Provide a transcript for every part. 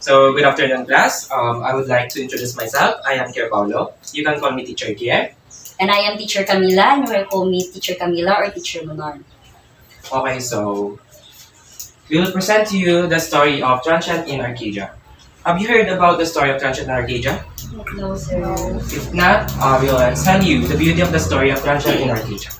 So, good afternoon, class. I would like to introduce myself. I am Kier. You can call me Teacher Kier. And I am Teacher Kamilla, and you will call me Teacher Kamilla or Teacher Menard. Okay, so we will present to you the story of Transient in Arcadia. Have you heard about the story of Transient in Arcadia? No, sir. If not, we will tell you the beauty of the story of Transient in Arcadia.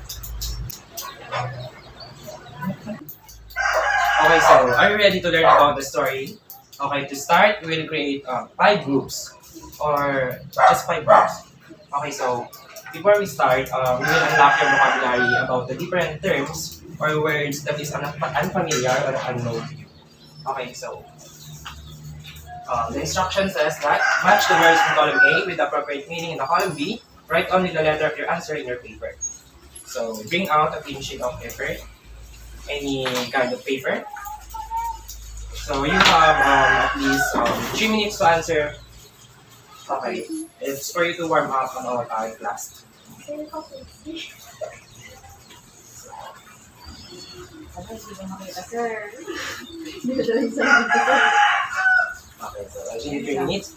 Okay, so are you ready to learn about the story? Okay, to start, we will create 5 groups or just 5 groups. Okay, so before we start, we will unlock your vocabulary about the different terms or words that is unfamiliar or unknown to you. Okay, so the instruction says that match the words in column A with the appropriate meaning in the column B. Write only the letter of your answer in your paper. So bring out a clean sheet of paper, any kind of paper. So you have at least 3 minutes to answer. Okay, it's for you to warm up on our class. Okay, so I need 3 minutes.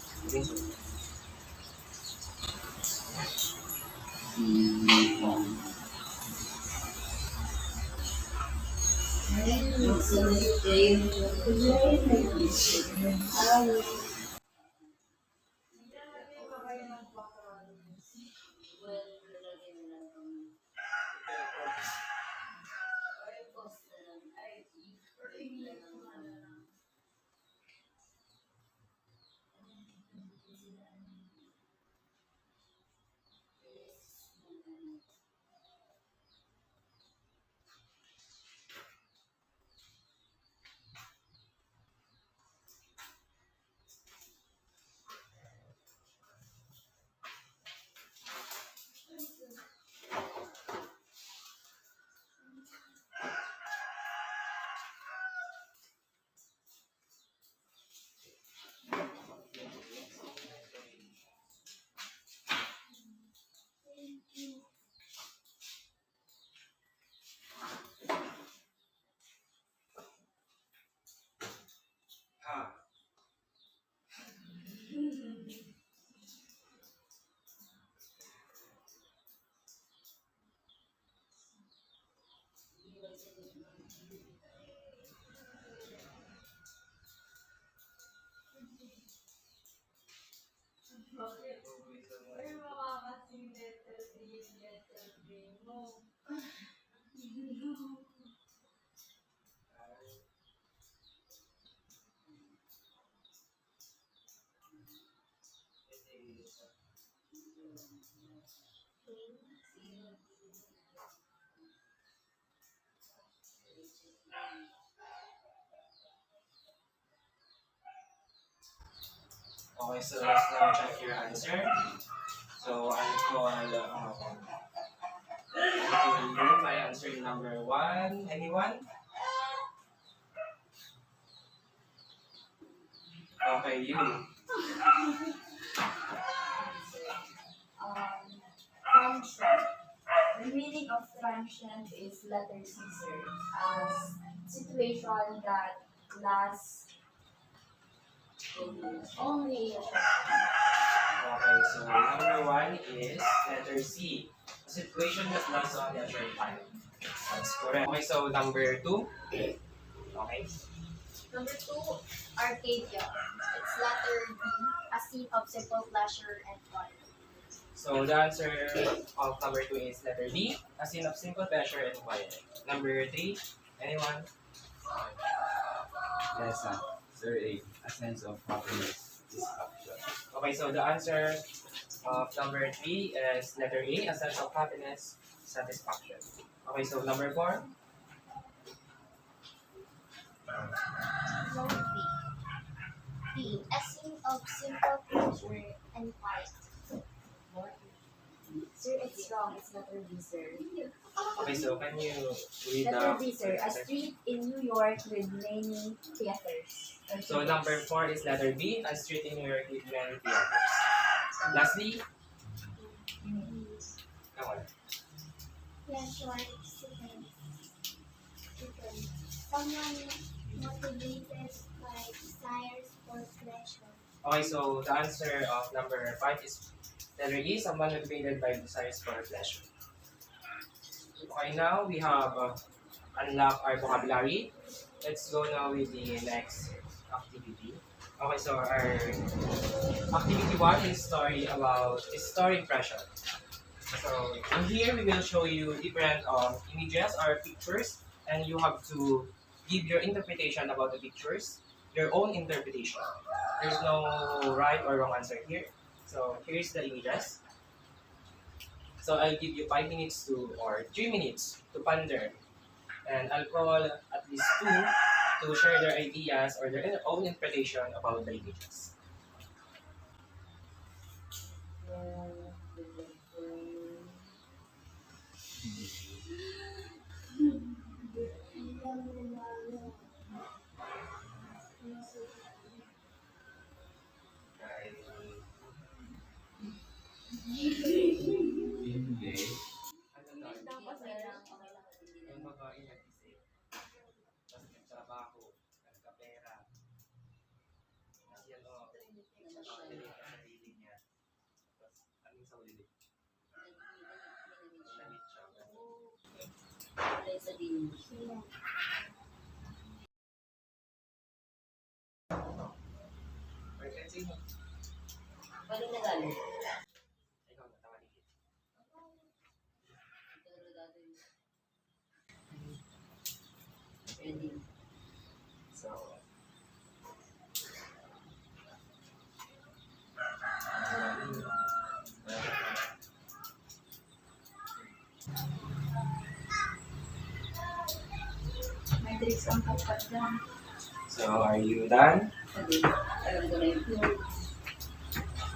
Okay, so let's now check your answer. So I'll call you by answering number 1. Anyone? Okay, you. Transient. The meaning of transient is letter C, sir, as situation that lasts only a short time. Okay, so number 1 is letter C. A situation that lasts only a short time. That's correct. Okay, so number 2. Okay. Number 2, Arcadia. It's letter D, a scene of simple pleasure and fun. So the answer of number 2 is letter D, a scene of simple pleasure and quiet. Number 3, anyone? Yes, sir. A sense of happiness is option. Okay, so the answer of number 3 is letter A, a sense of happiness, satisfaction. Okay, so number 4. Number B, a scene of simple pleasure and quiet. Sir, it's wrong. It's letter B, sir. Okay, so can you read Letter the... B, sir. A street in New York with many theaters. So number 4 is letter B, a street in New York with many theaters. Lastly, come on. Yeah, sure. Second. Someone motivated by desires For pleasure. Okay, so the answer of number 5 is letter E, someone motivated by desires for pleasure. Okay, now we have unlock our vocabulary. Let's go now with the next activity. Okay, so our activity 1 is story impression. So in here we will show you different images or pictures, and you have to give your interpretation about the pictures, your own interpretation. There's no right or wrong answer here. So here's the images. So I'll give you 5 minutes or 3 minutes to ponder, and I'll call at least two to share their ideas or their own interpretation about the images. Hindi. Ano to? Yung babae nag-isip, tapos nagtrabaho, nagkapera, tapos yan o, dinig sa sarili niya. Tapos, anong sa ulit? Namit siya. Or kahit sino. Pwede na galing. Ikaw na, tawagin. Pwede. So, May tricks ang kapag lang. so are you done? Pwede. Alam ko na yun.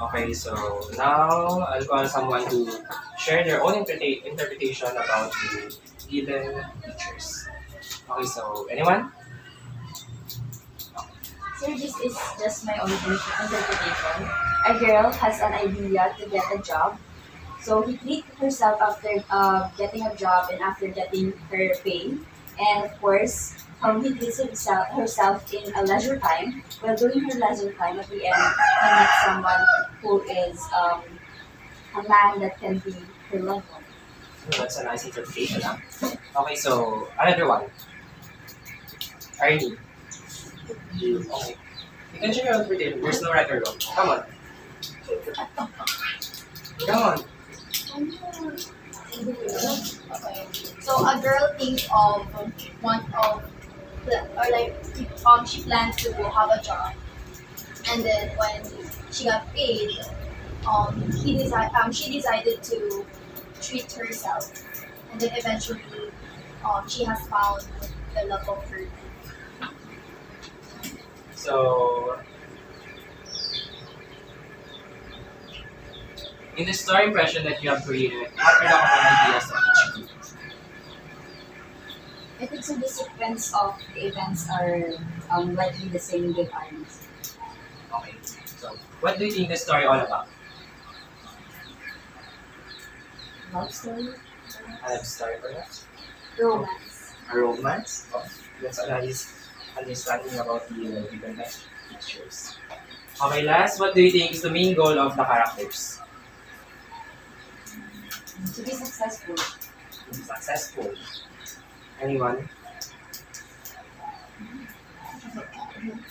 Okay, so now I'll call someone to share their own interpretation about the given pictures. Okay, so anyone? Sir, this is just my own interpretation. A girl has an idea to get a job. So he treats herself after getting a job and after getting her pay. And of course, he treats herself in a leisure time. While during her leisure time, at the end, he meets someone who is a man that can be her loved one. That's a nice interpretation, huh? Okay, so another one. Arnie. You, okay. You can share your interpretation. There's no right or wrong. Come on. Come on. Okay. So a girl thinks of one of or like she plans to have a job, and then when she got paid, she decided to treat herself, and then eventually she has found the love of her. So, in the story impression that you have created, what are the common ideas of each group? I think so the sequence of the events are likely the same with ours. Okay. So, what do you think the story all about? Love story, I have story perhaps? romance. A romance? Oh, that's a nice understanding about the different pictures. Okay, last, what do you think is the main goal of the characters? To be successful. To be successful. Anyone?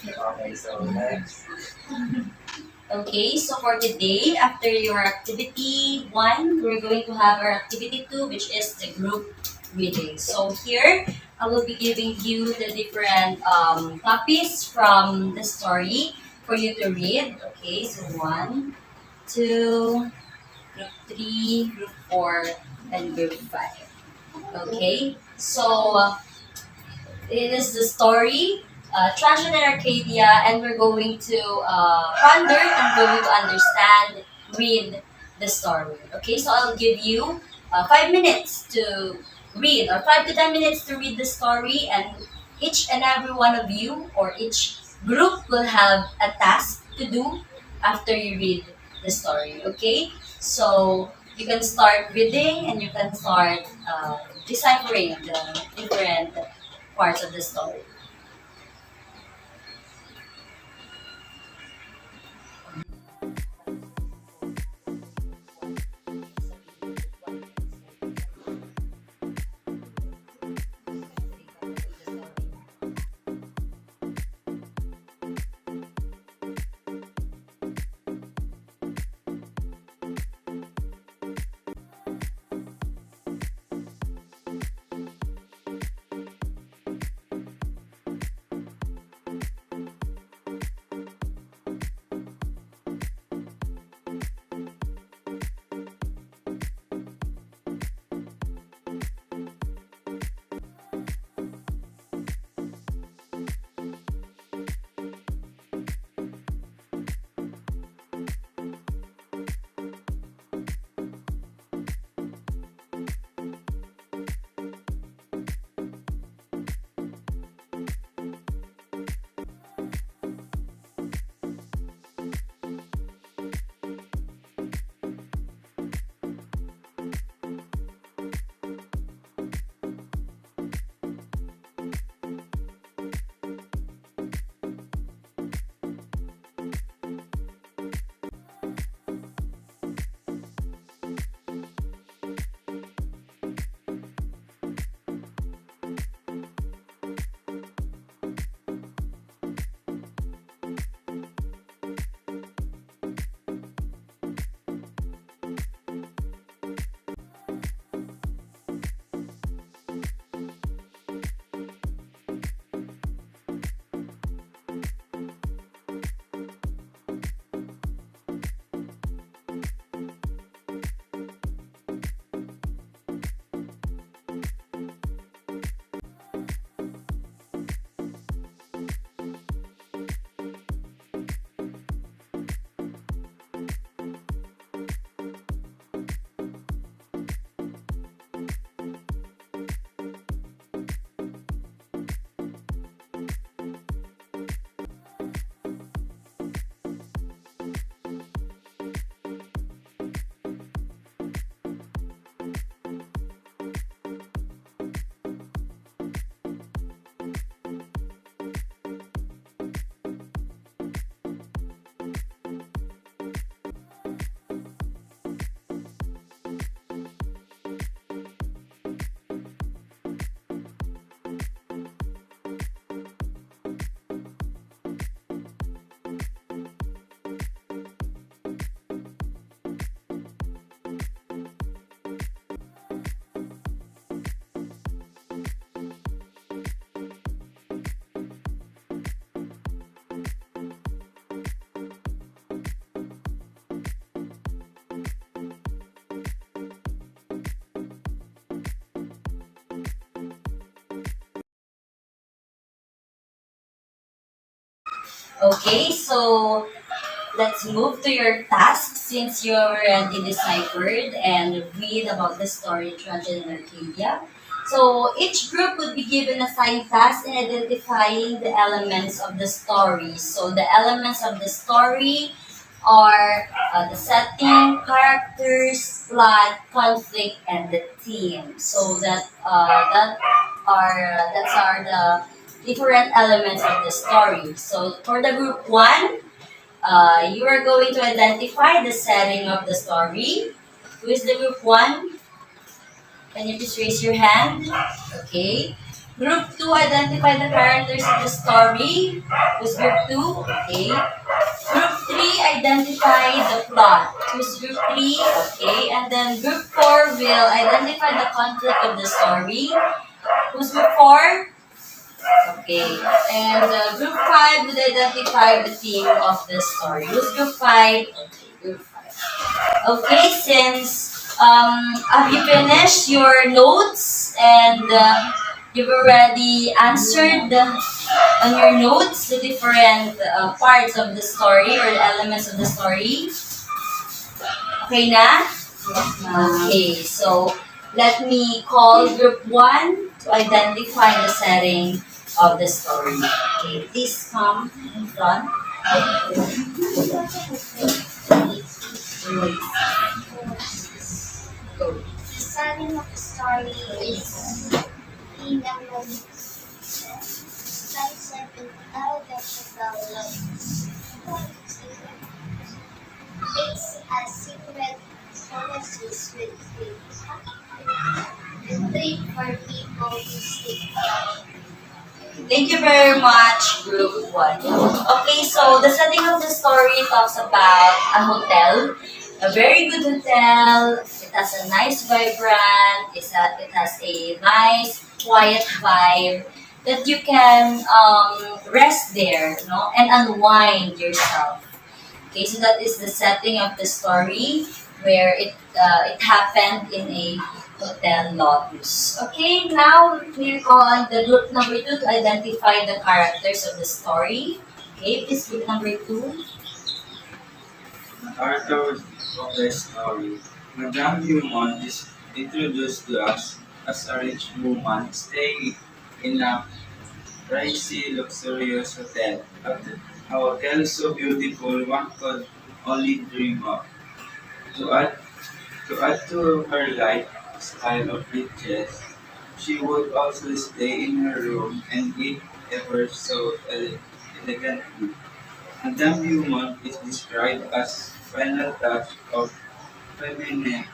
Okay, so next. Okay, so for today, after your activity 1, we're going to have our activity 2, which is the group reading. So here, I will be giving you the different copies from the story for you to read. Okay, so 1, 2, group 3, group 4, and group 5. Okay, so it is the story, Transient in Arcadia, and we're going to ponder and going to understand, read the story. Okay, so I'll give you 5 minutes to read, or 5 to 10 minutes to read the story, and each and every one of you, or each group, will have a task to do after you read the story. Okay, so you can start reading and you can start deciphering the different parts of the story. Okay, so let's move to your task since you already deciphered and read about the story Transient in Arcadia. So each group would be given assigned tasks in identifying the elements of the story. So the elements of the story are the setting, characters, plot, conflict, and the theme. So that's are the different elements of the story. So for the group one, you are going to identify the setting of the story. Who is the group one? Can you please raise your hand? Okay. Group 2, identify the characters of the story. Who's group 2? Okay. Group 3, identify the plot. Who's group 3? Okay. And then group 4 will identify the conflict of the story. Who's group 4? Okay. And group 5 would identify the theme of the story. Who's group 5? Okay, group 5. Okay, since have you finished your notes and you've already answered on your notes the different parts of the story or the elements of the story? Okay na? Yes, ma'am. Okay, so let me call group 1 to identify the setting of the story. Okay, please come in front. Go. The setting of the story is in a room sunset and alphabetical lines. It's a secret policies with the trick for people to stick. Thank you very much, Group 1. Okay, so the setting of the story talks about a hotel, a very good hotel. It has a nice vibrant, it has a nice, quiet vibe that you can rest there, no, and unwind yourself. Okay, so that is the setting of the story where it happened in a hotel Lotus. Okay, now we'll call on the group number 2 to identify the characters of the story. Okay, please group number 2. Arthur of the story. Madame Dumont is introduced to us as a rich woman staying in a pricey, luxurious hotel. A hotel so beautiful one could only dream of. To add, to add to her lifestyle of riches, she would also stay in her room and eat ever so elegantly. Madame Dumont is described as final touch of feminine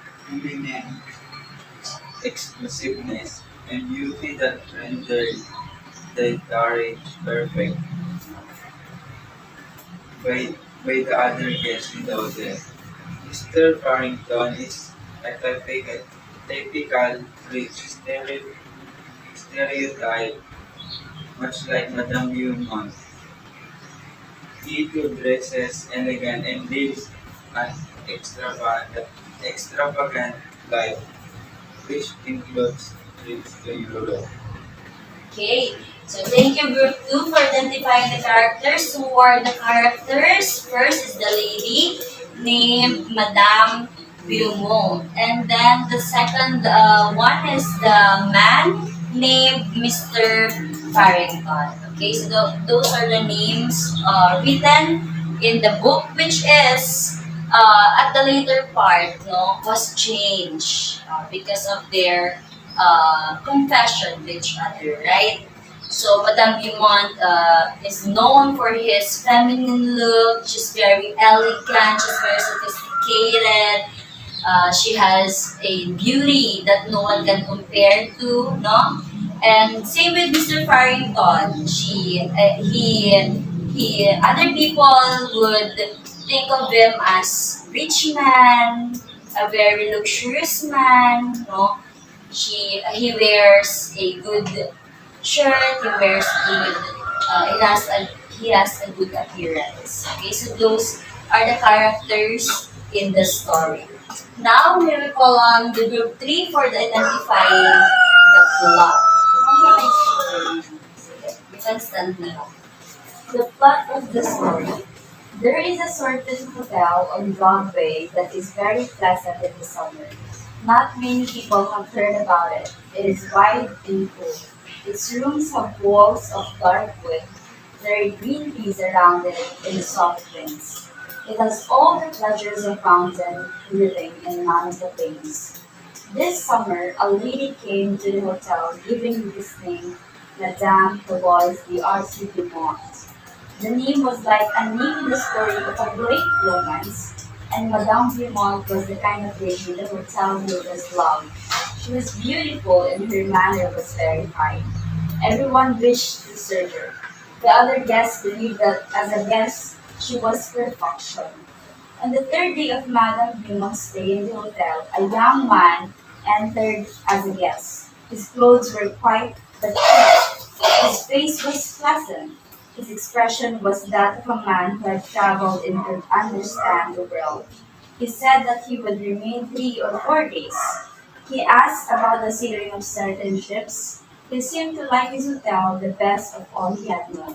exclusiveness and beauty that rendered the marriage perfect by, by the other guests in the hotel. Mr. Farrington is a typical rich stereotype, much like Madame Dumont. He too dresses elegant and lives an extravagant life, which includes trips to Europe. Okay, so thank you group 2 for identifying the characters. Who are the characters? First is the lady named Madame Beaumont. And then the second one is the man named Mr. Farrington. Okay, so those are the names written in the book, which is at the later part, no, was changed because of their confession to each other, right? So Madame Beaumont is known for his feminine look. She's very elegant. She's very sophisticated. She has a beauty that no one can compare to, no? And same with Mr. Farrington. Other people would think of him as rich man, a very luxurious man, no? He wears a good shirt. He wears good. He has a good appearance. Okay, so those are the characters in the story. Now we will call on the group 3 for the identifying the plot. Okay, you can stand now. Group Plot of the story. There is a certain hotel on Broadway that is very pleasant in the summer. Not many people have heard about it. It is wide and cool. Its rooms have walls of dark wood. There are green trees around it and soft winds. It has all the pleasures of mountain living and none of the pains. This summer, a lady came to the hotel giving this name, Madame Bois d'Arcy Dumont. The name was like a name in the story of a great romance, and Madame Dumont was the kind of lady the hotel workers loved. She was beautiful and her manner was very fine. Everyone wished to serve her. The other guests believed that as a guest, she was perfection. On the third day of Madame Dumont's stay in the hotel, a young man entered as a guest. His clothes were quite but his face was pleasant. His expression was that of a man who had traveled and could understand the world. He said that he would remain 3 or 4 days. He asked about the sailing of certain ships. He seemed to like his hotel the best of all he had known.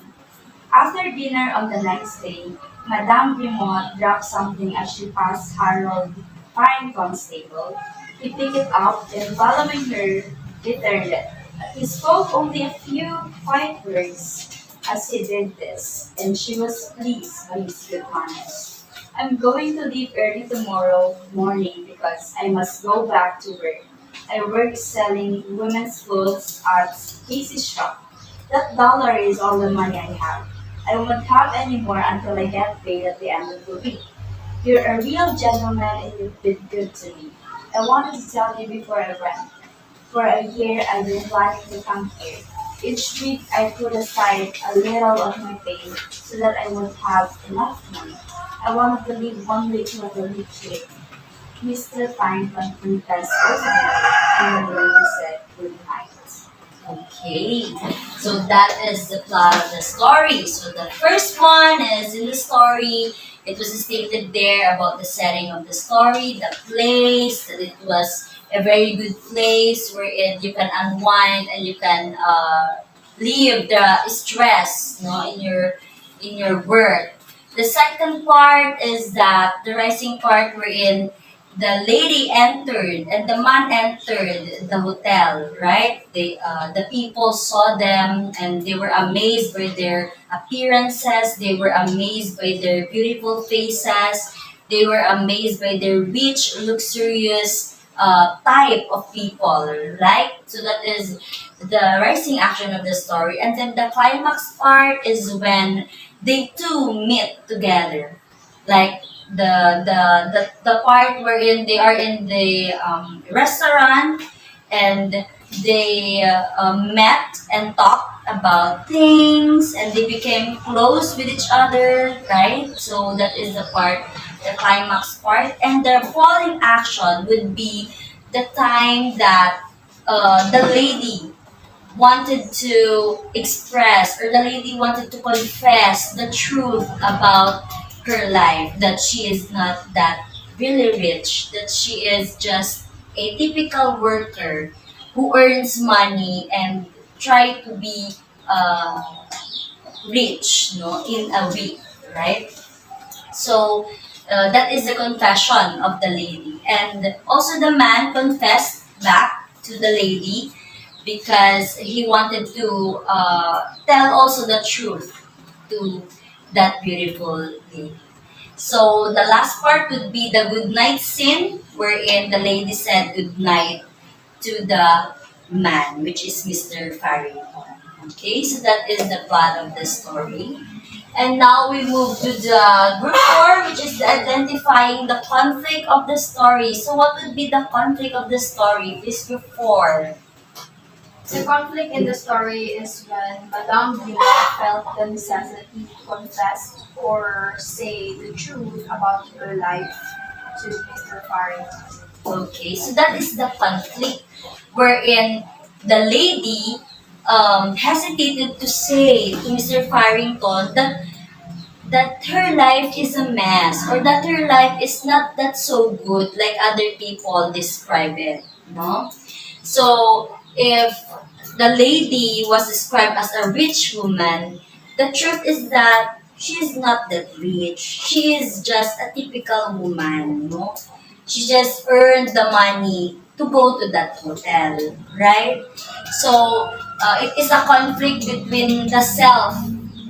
After dinner on the next day, Madame Dumont dropped something as she passed Harold Farrington's table. He picked it up and following her, returned it. He spoke only a few quiet words as he did this, and she was pleased by his good manners. I'm going to leave early tomorrow morning because I must go back to work. I work selling women's clothes at Casey's shop. That dollar is all the money I have. I won't have any more until I get paid at the end of the week. You're a real gentleman and you've been good to me. I wanted to tell you before I went. For a year I've been planning to come here. Each week I put aside a little of my pay so that I would have enough money. I wanted to live 1 week like a week here. Mr. Farrington confessed personally, and the lady said good night. Okay, so that is the plot of the story. So the first one is in the story. It was stated there about the setting of the story, the place, that it was a very good place wherein you can unwind and you can leave the stress, in your work. The second part is that the rising part wherein the lady entered and the man entered the hotel, right? The people saw them and they were amazed by their appearances. They were amazed by their beautiful faces. They were amazed by their rich, luxurious type of people, right? So that is the rising action of the story. And then the climax part is when they two meet together. Like the part wherein they are in the restaurant and they met and talked about things and they became close with each other, right? So that is the part, the climax part. And the falling action would be the time that the lady wanted to express or the lady wanted to confess the truth about her life, that she is not that really rich, that she is just a typical worker who earns money and try to be uh, rich, no, in a week, right? So that is the confession of the lady. And also the man confessed back to the lady because he wanted to tell also the truth to that beautiful lady. So the last part would be the good night scene wherein the lady said good night to the man, which is Mr. Farrington. Okay, so that is the plot of the story. And now we move to the group 4, which is identifying the conflict of the story. So what would be the conflict of the story? Please group 4. The conflict in the story is when Madame Blanc felt the necessity to confess or say the truth about her life to Mr. Farrington. Okay, so that is the conflict wherein the lady hesitated to say to Mr. Farrington that her life is a mess or that her life is not that so good like other people describe it, no? So if the lady was described as a rich woman, The truth is that she's not that rich. She is just a typical woman, no? She just earned the money to go to that hotel, right? So, it is a conflict between the self,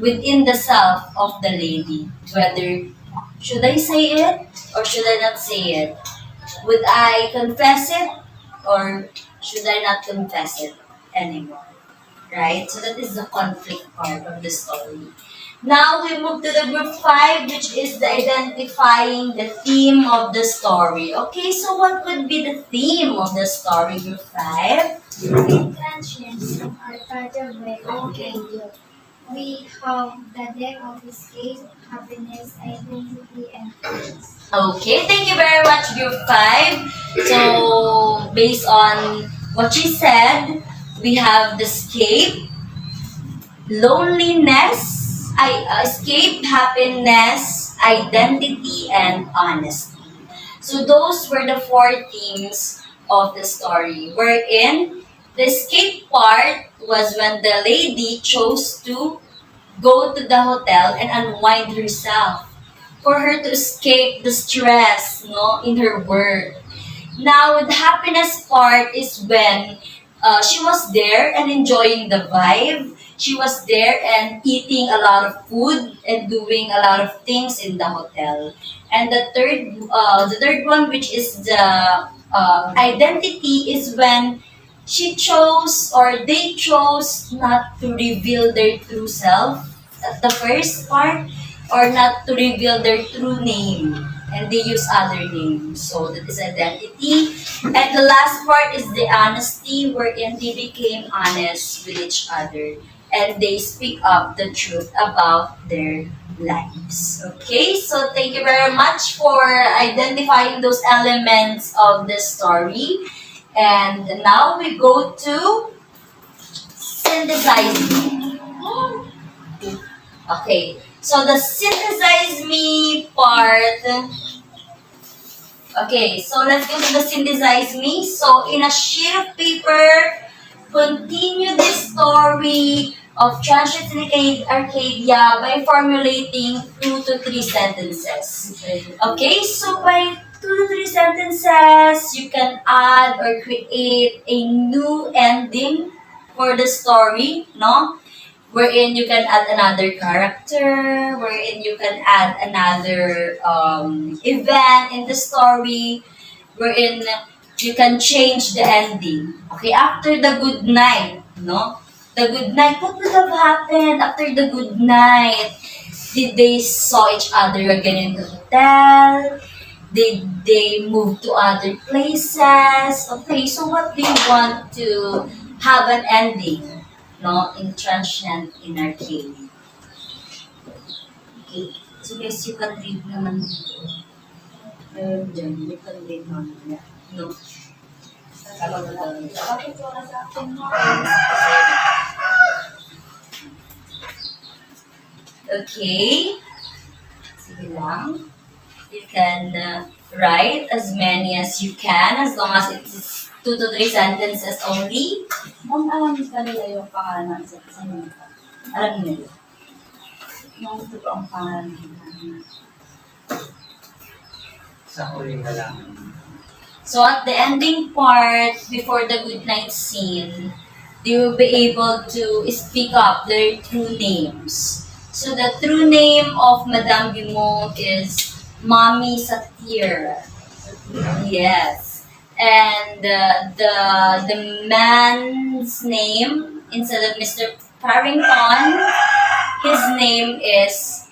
within the self of the lady. Whether, should I say it or should I not say it? Would I confess it or should I not confess it anymore? Right? So that is the conflict part of the story. Now we move to the group 5, which is the identifying the theme of the story. Okay, so what would be the theme of the story, group 5? Transient from Arcadia by Arcadia. We have the deck of escape, happiness, identity, and purpose. Okay, thank you very much, group 5. So, based on what she said, we have the escape, loneliness, escape, happiness, identity, and honesty. So those were the 4 themes of the story. Wherein the escape part was when the lady chose to go to the hotel and unwind herself for her to escape the stress, no, in her work. Now, the happiness part is when she was there and enjoying the vibe. She was there and eating a lot of food and doing a lot of things in the hotel. And the third one, which is the identity, is when she chose or they chose not to reveal their true self at the first part, or not to reveal their true name, and they use other names. So that is identity. And the last part is the honesty, wherein they became honest with each other and they speak up the truth about their lives. Okay, so thank you very much for identifying those elements of the story. And now we go to synthesizing. Okay, so the synthesize me part. Okay, so let's go to the synthesize me. So in a sheet of paper, continue this story of Transient Arcadia by formulating 2 to 3 sentences. Okay, so by 2 to 3 sentences, you can add or create a new ending for the story, no? Wherein you can add another character, wherein you can add another event in the story, wherein you can change the ending. Okay, after the good night, no? The good night, what would have happened after the good night? Did they saw each other again in the hotel? Did they move to other places? Okay, so what do you want to have an ending? No, in Transient in Arcadia. Okay, so guys, you can read naman dito. Dyan, you can read naman. No? Bakit wala sa akin mo? Okay. Sige lang. You can write as many as you can, as long as it's 2 to 3 sentences only. Ma'am, alam ka nila yung pangalan sa inyo. Alam nila. Yung totoong pangalan nila. Sa huli na lang. So at the ending part, before the good night scene, they will be able to speak up their true names. So the true name of Madame Dumont is Mommy Satir. Yes. And the man's name, instead of Mr. Parrington, his name is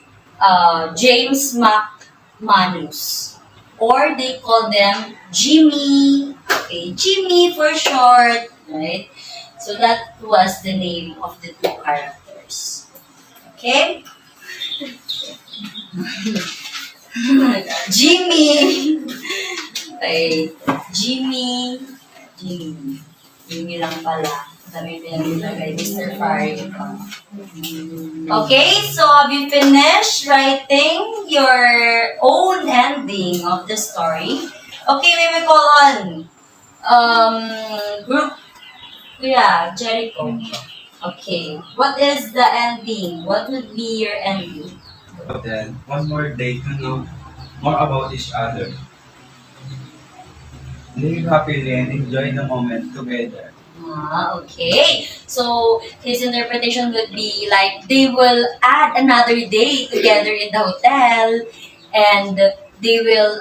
James McManus. Or they call them Jimmy. Okay, Jimmy for short, right? So that was the name of the 2 characters. Okay? Jimmy. Okay. Jimmy lang pala. Dami pinag-ilagay, Mr. Farrington. Okay, so have you finished writing your own ending of the story? Okay, we will call on group, Jericho. Okay. What is the ending? What would be your ending? But then, one more day to know more about each other. Live happily and enjoy the moment together. Okay. So his interpretation would be like they will add another day together in the hotel, and they will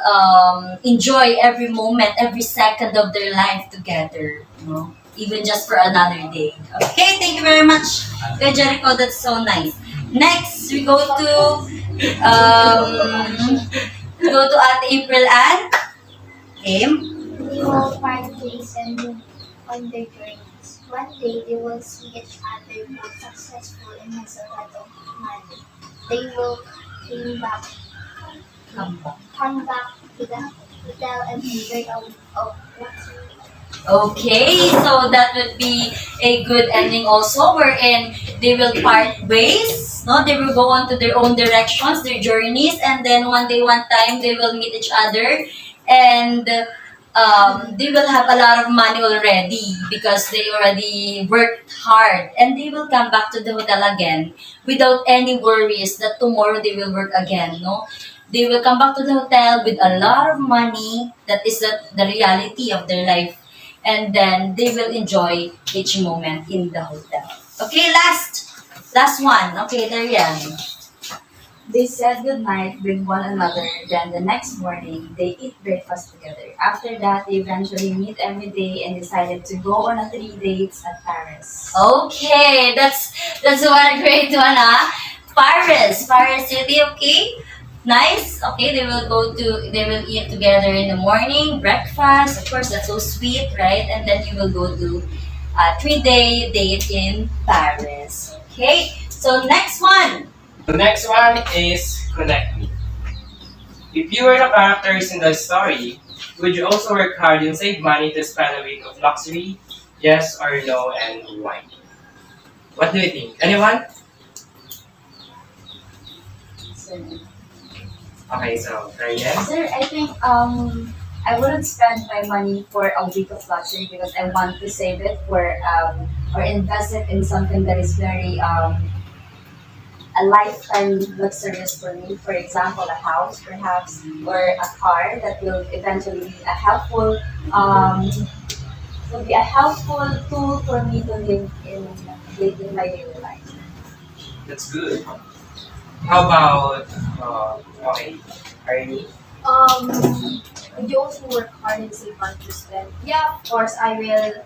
enjoy every moment, every second of their life together. Even just for another day. Okay, thank you very much, Kuya Jericho. That's so nice. Next, we go to Ate April and Kim. They will part ways and move on their journeys. One day they will see each other both successful and has a lot of money. They will came back, come back to the hotel and enjoy a week of luxury. Okay, so that would be a good ending also, wherein they will part ways. No, they will go on to their own directions, their journeys, and then one day, one time, they will meet each other, and they will have a lot of money already because they already worked hard, and they will come back to the hotel again without any worries that tomorrow they will work again. No, they will come back to the hotel with a lot of money. That is the reality of their life, and then they will enjoy each moment in the hotel. Okay, last one. Okay, Darian. They said goodnight with one another, then the next morning they eat breakfast together. After that, they eventually meet every day and decided to go on a 3 dates at Paris. Okay, that's one great one, huh? Paris City. Okay, nice. Okay, they will eat together in the morning, breakfast. Of course, that's so sweet, right? And then you will go to a 3 day date in Paris. Okay, so next one. The next one is Connect Me. If you were the characters in the story, would you also work hard and save money to spend a week of luxury? Yes or no, and why? What do you think? Anyone? Okay, so Ryan. Sir, I think I wouldn't spend my money for a week of luxury because I want to save it for or invest it in something that is very a lifetime luxurious for me. For example, a house perhaps or a car that will eventually be a helpful tool for me to live in my daily life. That's good. How about, okay, are you? Would you also work hard and save money to spend? Yeah, of course I will.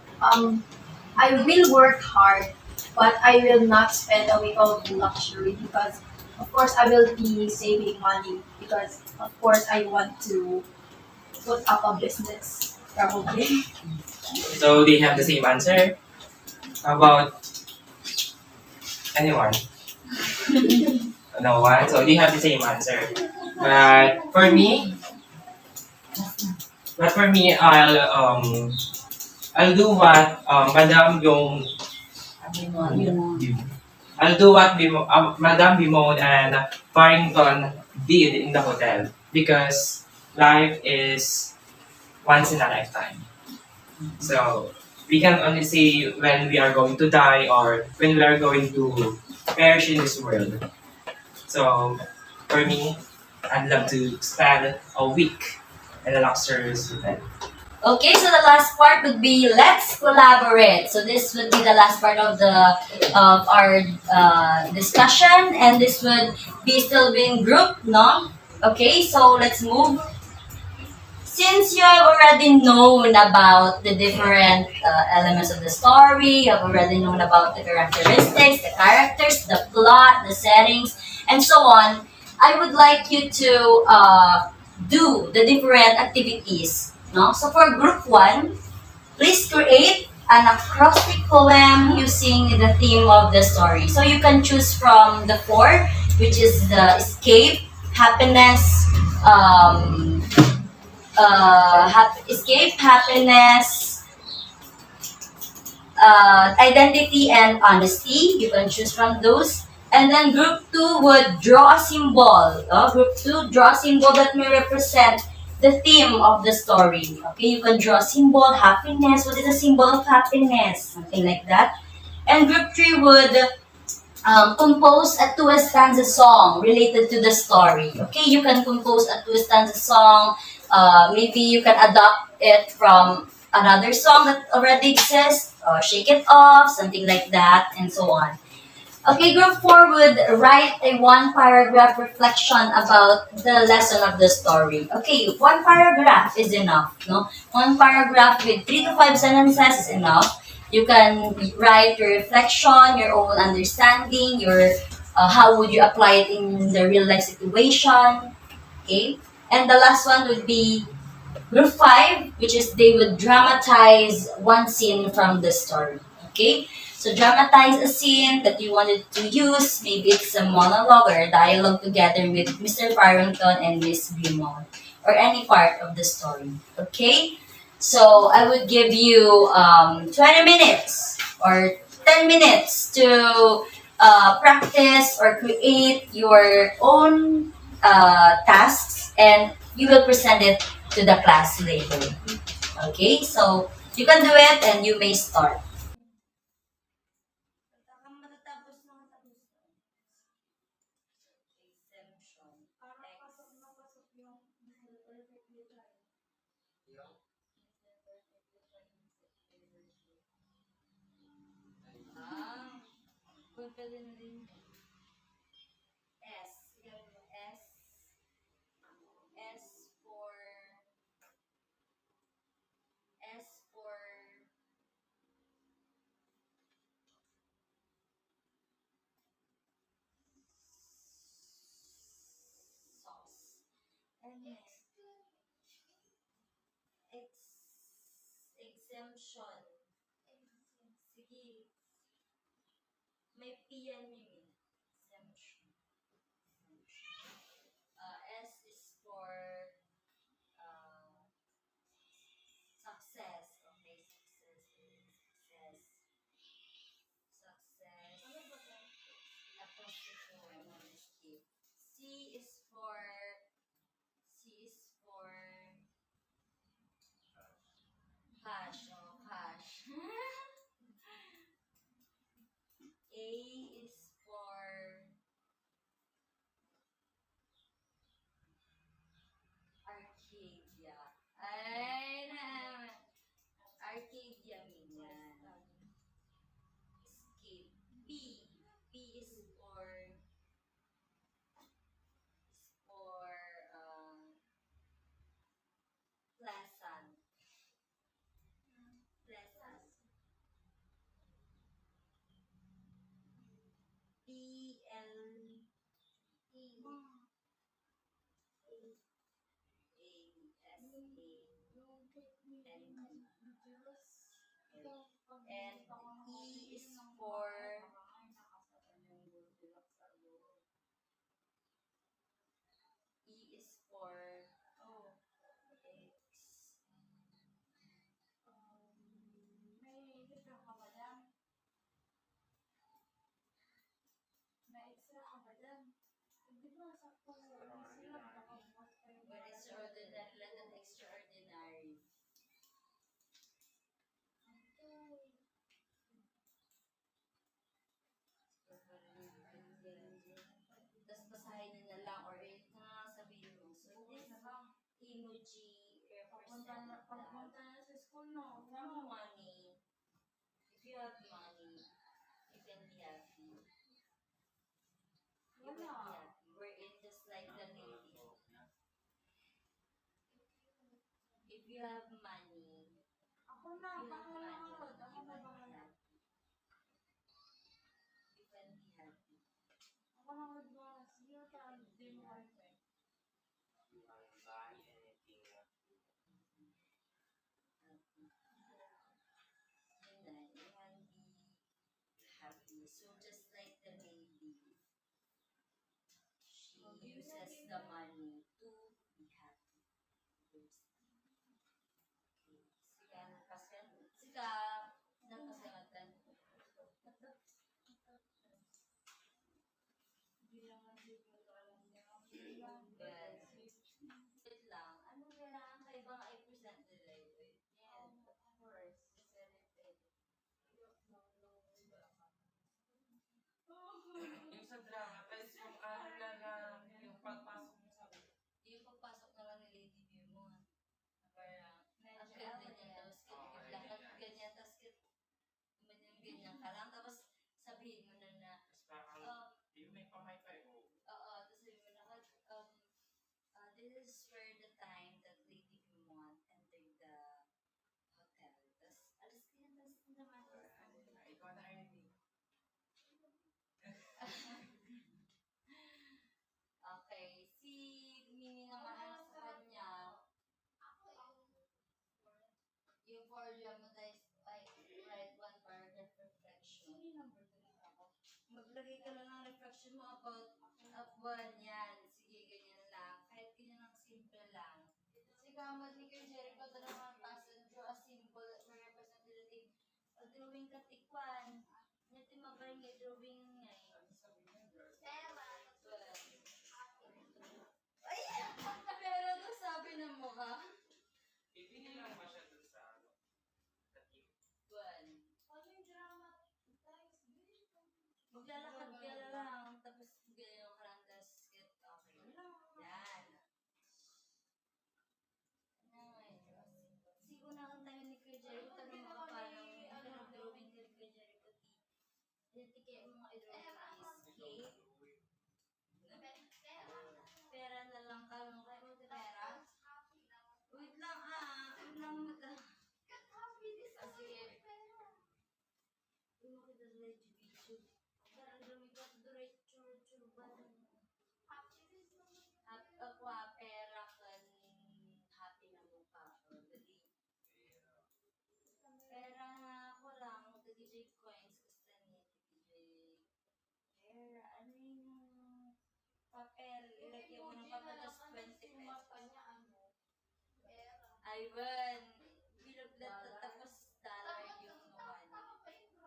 I will work hard, but I will not spend a week of luxury because, of course, I will be saving money because, of course, I want to put up a business probably. So they have the same answer? How about anyone? No one? So they have the same answer. But for me, I'll do what Madam yung I'll do what Madam Bimon and Farrington did in the hotel because life is once in a lifetime. So we can only say when we are going to die or when we are going to perish in this world. So for me, I'd love to spend a week in a luxurious hotel. Okay, so the last part would be let's collaborate. So this would be the last part of our discussion, and this would be still being grouped, no? Okay, so let's move. Since you have already known about the different elements of the story, you have already known about the characteristics, the characters, the plot, the settings, and so on, I would like you to do the different activities. No? So for group 1, please create an acrostic poem using the theme of the story. So you can choose from the 4, which is the escape, happiness, happiness, identity, and honesty. You can choose from those. And then group 2 would draw a symbol. Group 2, draw a symbol that may represent the theme of the story. Okay, you can draw a symbol, happiness. What is the symbol of happiness? Something like that. And group 3 would compose a two stanza song related to the story. Okay, you can compose a two stanza song. Maybe you can adopt it from another song that already exists, shake it off, something like that, and so on. Okay, group 4 would write a one paragraph reflection about the lesson of the story. Okay, one paragraph is enough, no? One paragraph with 3 to 5 sentences is enough. You can write your reflection, your own understanding, your how would you apply it in the real life situation. Okay, and the last one would be group 5, which is they would dramatize one scene from the story. Okay? So dramatize a scene that you wanted to use. Maybe it's a monologue or a dialogue together with Mr. Farrington and Miss Grimald. Or any part of the story. Okay? So I would give you 20 minutes or 10 minutes to practice or create your own tasks, and you will present it to the class later. Okay, so you can do it and you may start. per the time that Lady Gumon entered the hotel. Tapos, alas ka na, tapos naman. Ikaw na rin. Okay, si Mimi naman ang sa kanya, yung for dramatized by write one paragraph reflection. Sige, number 3 ako. Maglagay ka lang ng reflection mo about buwan yan. Sige, ganyan lang. Kahit ganyan lang, simple lang. Si Kamad ni Kier Jericho, dalawang pass draw a symbol representative o drawing katikwan. Natin mabaring drawing nga eh. Ay! Pero ito sabi ng mukha. Ipinin lang ba siya dun sa ano? Tatim. Buwan. Ano yung drama? Maglalakad ka lang, tapos ganyan ka lang, tapos get okay. Yan. Siguro na tayo ni Kier Jericho, tanong mo ka parang drawing ni Kier Jericho. Identikaya mo mga i-drawing escape. Pera na lang ka, mo kayo pera. Wait lang wait lang mata. Sige. Yung mga kita sa education. Parang dami ka sa diretso ba? Aqua, pera kan happy na mukha. Dali. Pera na ako lang, DJ coins gusto niya, DJ. Pera, ano yung papel? Ilagay mo ng papel, tapos 20 pesos. Ivan, bilog-lat tapos dollar yung mukha niya.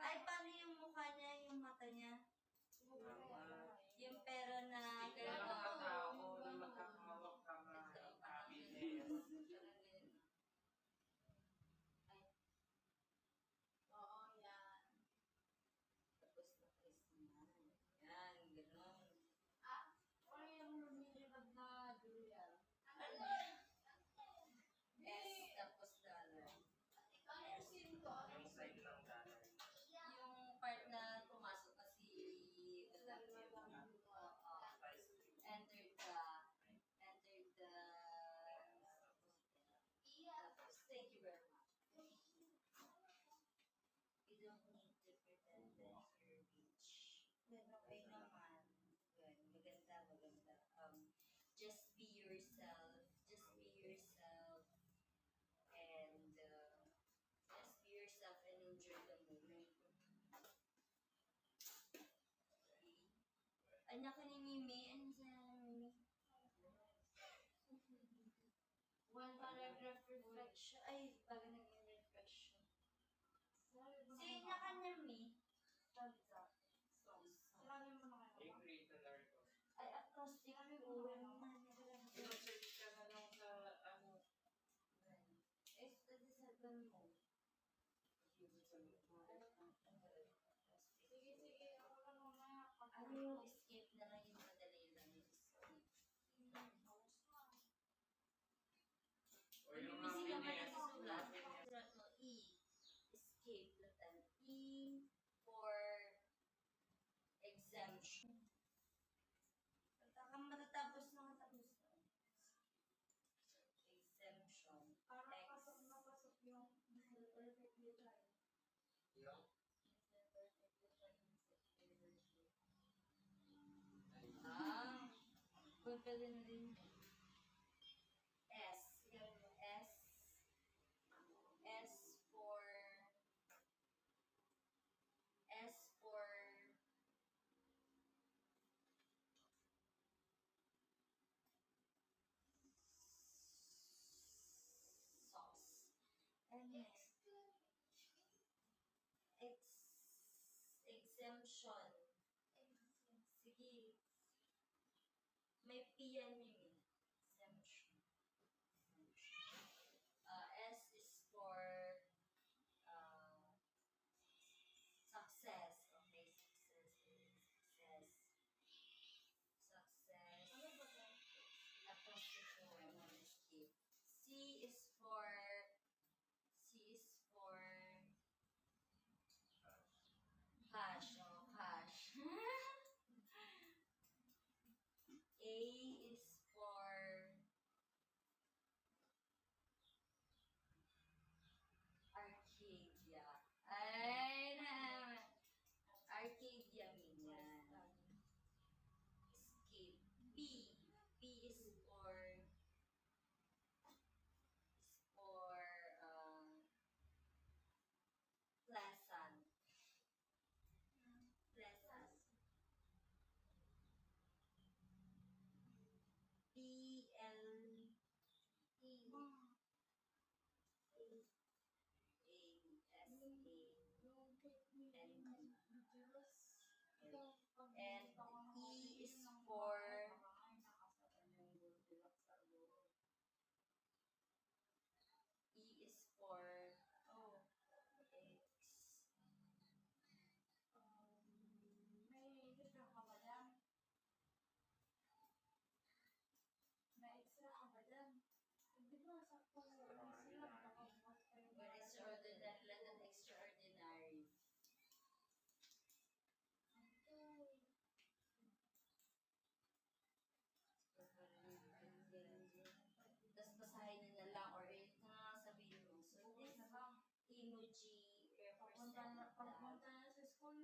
Ay, paano yung mukha niya, yung mata niya? Yung pera na Tingnan lang ang tao na magkakamawak ka Parang ganyan. Ay, Oo, yan. tapos na-press naman. Yan, gano'n. Ano yung lumilipad na durian? Ano? S, tapos dollar. Ano yung sin ko? Yung side ng dollar. Yung part na pumasok na si entered the tapos thank you very much. You don't need to pretend that you're rich. Good, okay naman. Good, maganda. Just be yourself. And just be yourself and enjoy the moment. Okay. Anak ka ni Mimi. Ano sa Mimi? One paragraph reflection. Ay, bago naging reflection. Sige na ka niya, Mi. Sabi sa akin. Lagi mo na kayo. Yung create na narito. Ay, acoustic po. Search ka na lang sa ano. Eh, study sa mo. Sige. Ako lang mamaya. Ano yung escape na lang yung madali lang yung escape? O yung Busy ka ba happiness. nagsusulat? Sulat mo, E. Escape, letter E for exemption. Matatapos na. Exemption. Parang X. pasok yung perfectly right. Yung? Pwede na rin. S. S for sauce. And next, exemption. Sige. May P yan yun. Exemption. S is for success. Okay, success. Ano ba ito? Apostrophe. C is for cash. Oh, cash. A is for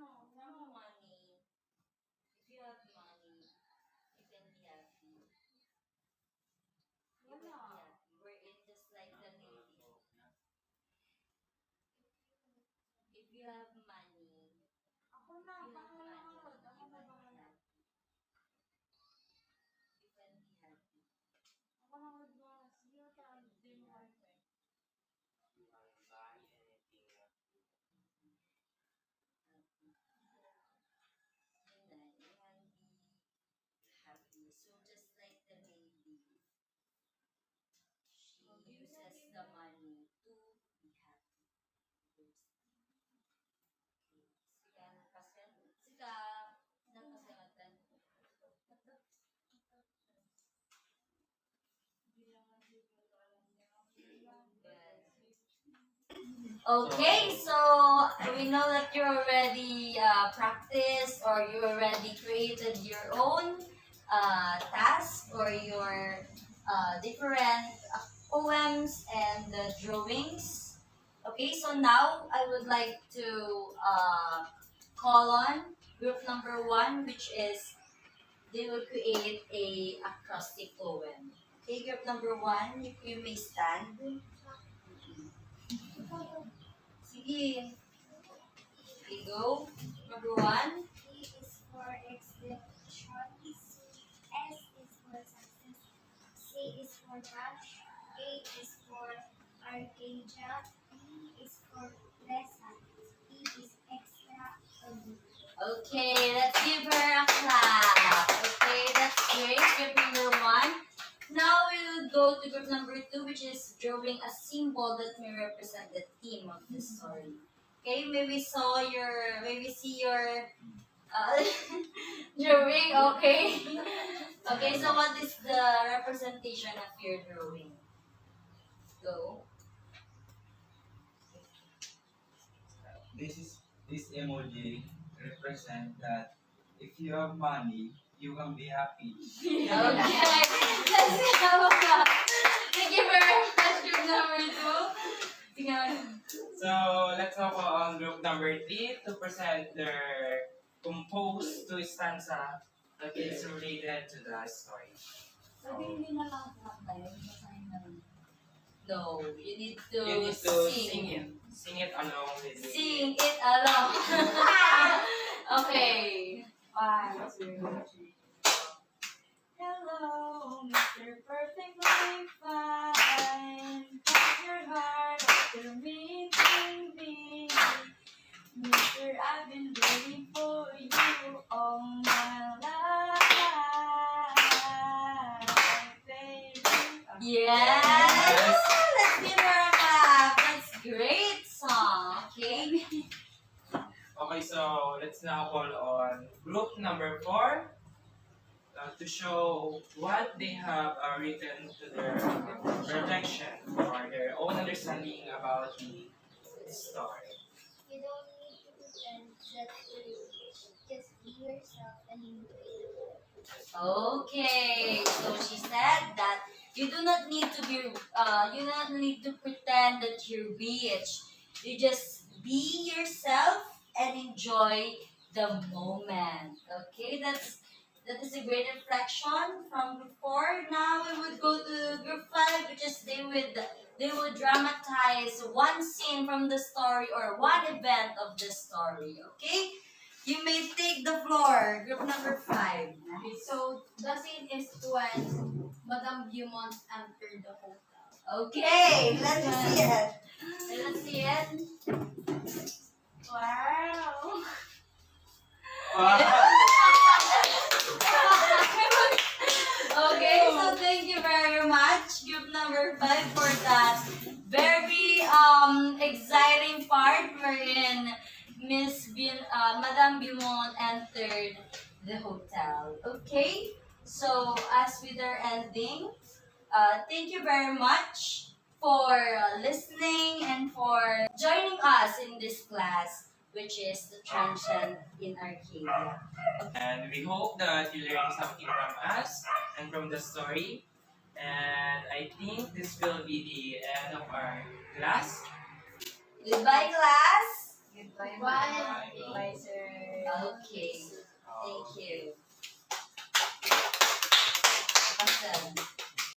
money. If you have money, you can be happy. You can be happy. We're in just like the lady. If you have money, Ako na, you have bahala money, ka. you Ako can na, be bahala. happy. You can be happy. Ako na, bahala. Sige, tayo. Hindi mo wifi. You can buy anything. Happy. Yun na, you can be happy. So just like the lady, she uses the money to be happy. Sika, pasyan. Sika, napasalatan. Okay, so we know that you already practiced or you already created your own task or your different poems and drawings. Okay, so now I would like to call on group number 1, which is they will create a acrostic poem. Okay, group number 1, you may stand. Sige. Okay, go. Number 1. E is for exceptions, S is for success, C is for dash, A is for Arcadia, E is for lesson, E is extra. Okay, let's give her a clap. Okay, that's great. Group number 1. Now we will go to group number 2, which is drawing a symbol that may represent the theme of the story. Okay, may we see your drawing. Okay. Okay, so what is the representation of your drawing? Go. This emoji represent that if you have money, you can be happy. Okay, let's have a clap. Thank you very much, group number 2. Sige. So let's go on group number 3 to present their composed to stanza that is related to the story. Sabi hindi na lang tayo. Basahin na lang. No, you need to, You need to sing it. Sing it along with me. Sing it along. Okay. 1, 2, 3. Hello, Mr. Perfectly Fine. Touch your heart after meeting me. Mister, I've been waiting for you all my life, baby. Yes. Let's give her a clap. That's great song. Okay. Okay, so let's now call on group number 4 to show what they have written to their reflection or their own understanding about the story. You don't need to pretend that you're rich. Just be yourself and enjoy it. Okay. So she said that you do not need to pretend that you're rich. You just be yourself and enjoy the moment. Okay, that is a great reflection from group 4. Now we would go to group 5, which is they would dramatize one scene from the story or one event of the story. Okay, you may take the floor. Group number 5. Okay, so the scene is when Madame Beaumont entered the hotel. Okay, let me see it. Let's see it. Wow! Okay, so thank you very much, group number 5, for that very exciting part wherein Madame Beaumont entered the hotel. Okay, so as with our ending, thank you very much for listening and for joining us in this class, which is the Transient in Arcadia. And we hope that you learned something from us and from the story. And I think this will be the end of our class. Goodbye, class. Bye, Bye. Bye, sir. Okay. Thank you. Awesome.